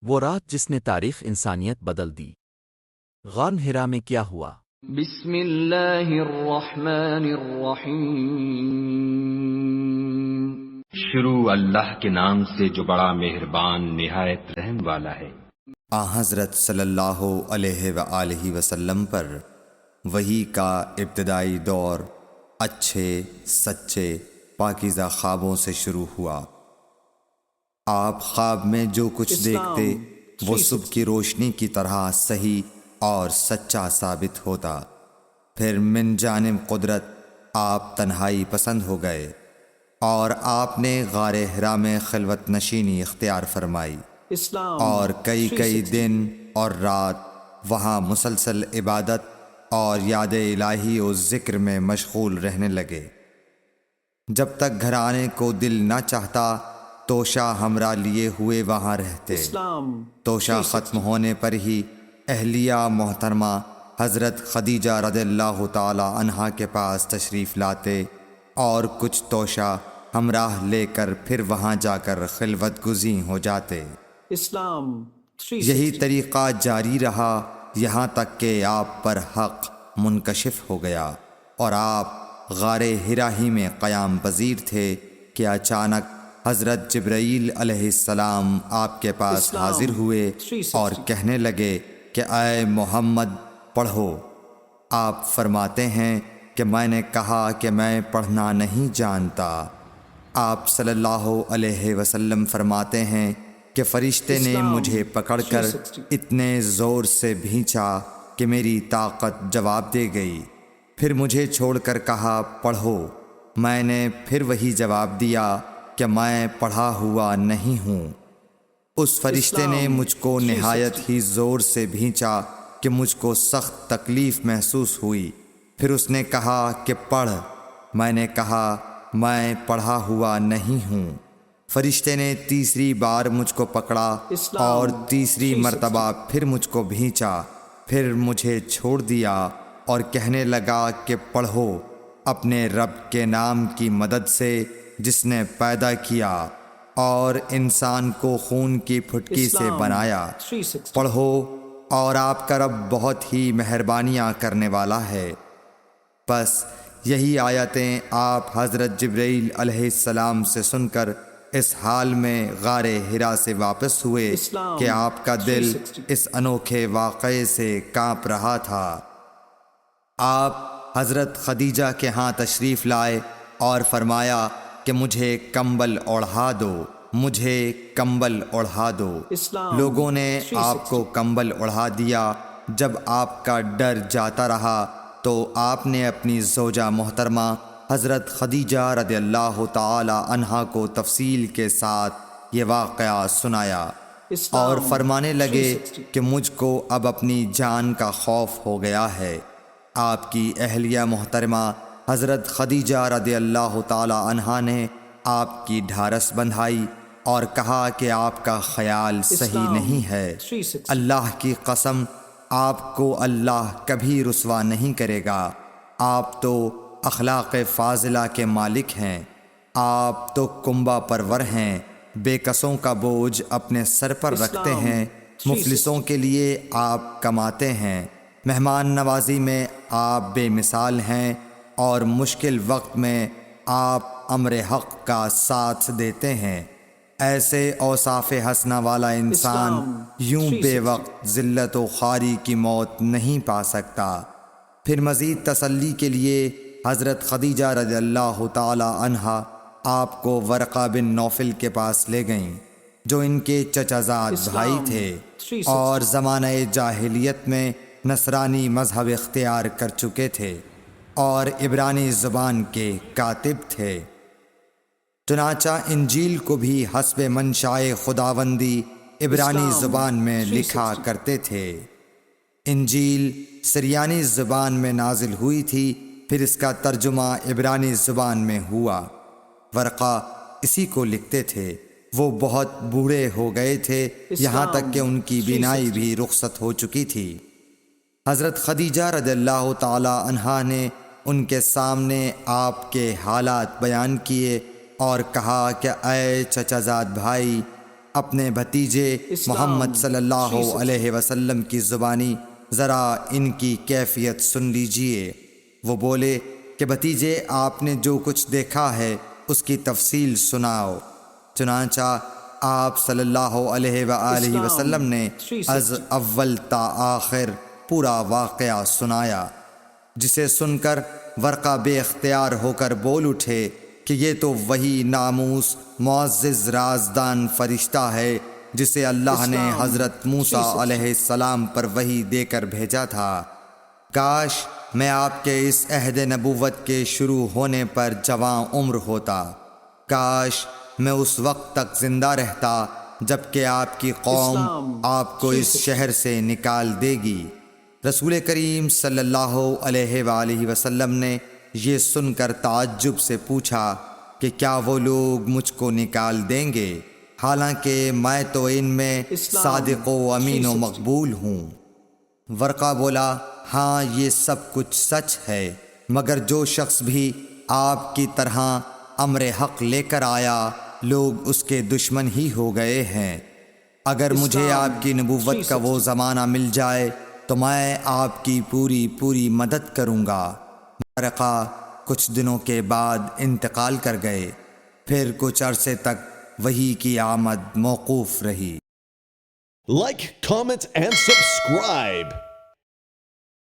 وہ رات جس نے تاریخ انسانیت بدل دی۔ غار ہرا میں کیا ہوا؟ بسم اللہ الرحمن الرحیم۔ شروع اللہ کے نام سے جو بڑا مہربان نہایت رحم والا ہے۔ حضرت صلی اللہ علیہ وآلہ وسلم پر وحی کا ابتدائی دور اچھے سچے پاکیزہ خوابوں سے شروع ہوا۔ آپ خواب میں جو کچھ دیکھتے وہ صبح کی روشنی کی طرح صحیح اور سچا ثابت ہوتا۔ پھر من جانب قدرت آپ تنہائی پسند ہو گئے اور آپ نے غار حرا میں خلوت نشینی اختیار فرمائی اور کئی دن اور رات وہاں مسلسل عبادت اور یاد الہی و ذکر میں مشغول رہنے لگے۔ جب تک گھر آنے کو دل نہ چاہتا توشہ ہمراہ لیے ہوئے وہاں رہتے۔ توشہ ختم ہونے پر ہی اہلیہ محترمہ حضرت خدیجہ رضی اللہ تعالی عنہا کے پاس تشریف لاتے اور کچھ توشہ ہمراہ لے کر پھر وہاں جا کر خلوت گزین ہو جاتے۔ یہی طریقہ جاری رہا یہاں تک کہ آپ پر حق منکشف ہو گیا اور آپ غار حرا ہی میں قیام پذیر تھے کہ اچانک حضرت جبرائیل علیہ السلام آپ کے پاس حاضر ہوئے اور کہنے لگے کہ اے محمد پڑھو۔ آپ فرماتے ہیں کہ میں نے کہا کہ میں پڑھنا نہیں جانتا۔ آپ صلی اللہ علیہ وسلم فرماتے ہیں کہ فرشتے نے مجھے پکڑ کر اتنے زور سے بھینچا کہ میری طاقت جواب دے گئی۔ پھر مجھے چھوڑ کر کہا پڑھو۔ میں نے پھر وہی جواب دیا کہ میں پڑھا ہوا نہیں ہوں۔ اس فرشتے نے مجھ کو نہایت ہی زور سے بھینچا کہ مجھ کو سخت تکلیف محسوس ہوئی۔ پھر اس نے کہا کہ پڑھ۔ میں نے کہا میں پڑھا ہوا نہیں ہوں۔ فرشتے نے تیسری بار مجھ کو پکڑا اور تیسری مرتبہ پھر مجھ کو بھینچا، پھر مجھے چھوڑ دیا اور کہنے لگا کہ پڑھو اپنے رب کے نام کی مدد سے جس نے پیدا کیا اور انسان کو خون کی پھٹکی سے بنایا۔ پڑھو اور آپ کا رب بہت ہی مہربانیاں کرنے والا ہے۔ بس یہی آیتیں آپ حضرت جبرائیل علیہ السلام سے سن کر اس حال میں غار حرا سے واپس ہوئے کہ آپ کا دل اس انوکھے واقعے سے کانپ رہا تھا۔ آپ حضرت خدیجہ کے ہاں تشریف لائے اور فرمایا کہ مجھے کمبل اوڑھا دو، مجھے کمبل اوڑھا دو۔ لوگوں نے آپ کو کمبل اوڑھا دیا۔ جب آپ کا ڈر جاتا رہا تو آپ نے اپنی زوجہ محترمہ حضرت خدیجہ رضی اللہ تعالی عنہا کو تفصیل کے ساتھ یہ واقعہ سنایا اور فرمانے لگے کہ مجھ کو اب اپنی جان کا خوف ہو گیا ہے۔ آپ کی اہلیہ محترمہ حضرت خدیجہ رضی اللہ تعالی عنہا نے آپ کی ڈھارس بندھائی اور کہا کہ آپ کا خیال صحیح نہیں ہے۔ اللہ کی قسم آپ کو اللہ کبھی رسوا نہیں کرے گا۔ آپ تو اخلاق فاضلہ کے مالک ہیں، آپ تو کنبہ پرور ہیں، بے کسوں کا بوجھ اپنے سر پر رکھتے ہیں، مفلسوں کے لیے آپ کماتے ہیں، مہمان نوازی میں آپ بے مثال ہیں اور مشکل وقت میں آپ امر حق کا ساتھ دیتے ہیں۔ ایسے اوصاف حسنہ والا انسان یوں بے وقت ذلت و خواری کی موت نہیں پا سکتا۔ پھر مزید تسلی کے لیے حضرت خدیجہ رضی اللہ تعالی عنہا آپ کو ورقہ بن نوفل کے پاس لے گئیں جو ان کے چچا زاد بھائی تھے اور زمانہ جاہلیت میں نصرانی مذہب اختیار کر چکے تھے اور عبرانی زبان کے کاتب تھے۔ چنانچہ انجیل کو بھی حسب منشائے خداوندی عبرانی زبان میں لکھا کرتے تھے۔ انجیل سریانی زبان میں نازل ہوئی تھی، پھر اس کا ترجمہ عبرانی زبان میں ہوا۔ ورقہ اسی کو لکھتے تھے۔ وہ بہت بوڑھے ہو گئے تھے، یہاں تک کہ ان کی بینائی بھی رخصت ہو چکی تھی۔ حضرت خدیجہ رضی اللہ تعالی عنہا نے ان کے سامنے آپ کے حالات بیان کیے اور کہا کہ اے چچا زاد بھائی، اپنے بھتیجے محمد صلی اللہ علیہ وسلم کی زبانی ذرا ان کی کیفیت سن لیجئے۔ وہ بولے کہ بھتیجے آپ نے جو کچھ دیکھا ہے اس کی تفصیل سناؤ۔ چنانچہ آپ صلی اللہ علیہ وآلہ وسلم نے از اول تا آخر پورا واقعہ سنایا، جسے سن کر ورقہ بے اختیار ہو کر بول اٹھے کہ یہ تو وہی ناموس معزز رازدان فرشتہ ہے جسے اللہ نے حضرت موسیٰ علیہ السلام پر وحی دے کر بھیجا تھا۔ کاش میں آپ کے اس عہد نبوت کے شروع ہونے پر جواں عمر ہوتا، کاش میں اس وقت تک زندہ رہتا جب کہ آپ کی قوم آپ کو اس شہر سے نکال دے گی۔ رسول کریم صلی اللہ علیہ وآلہ وسلم نے یہ سن کر تعجب سے پوچھا کہ کیا وہ لوگ مجھ کو نکال دیں گے، حالانکہ میں تو ان میں صادق و امین و مقبول ہوں۔ ورقہ بولا ہاں یہ سب کچھ سچ ہے، مگر جو شخص بھی آپ کی طرح امر حق لے کر آیا لوگ اس کے دشمن ہی ہو گئے ہیں۔ اگر مجھے آپ کی نبوت کا وہ زمانہ مل جائے تو میں آپ کی پوری مدد کروں گا۔ ورقہ کچھ دنوں کے بعد انتقال کر گئے، پھر کچھ عرصے تک وحی کی آمد موقوف رہی۔ Like, comment, and subscribe.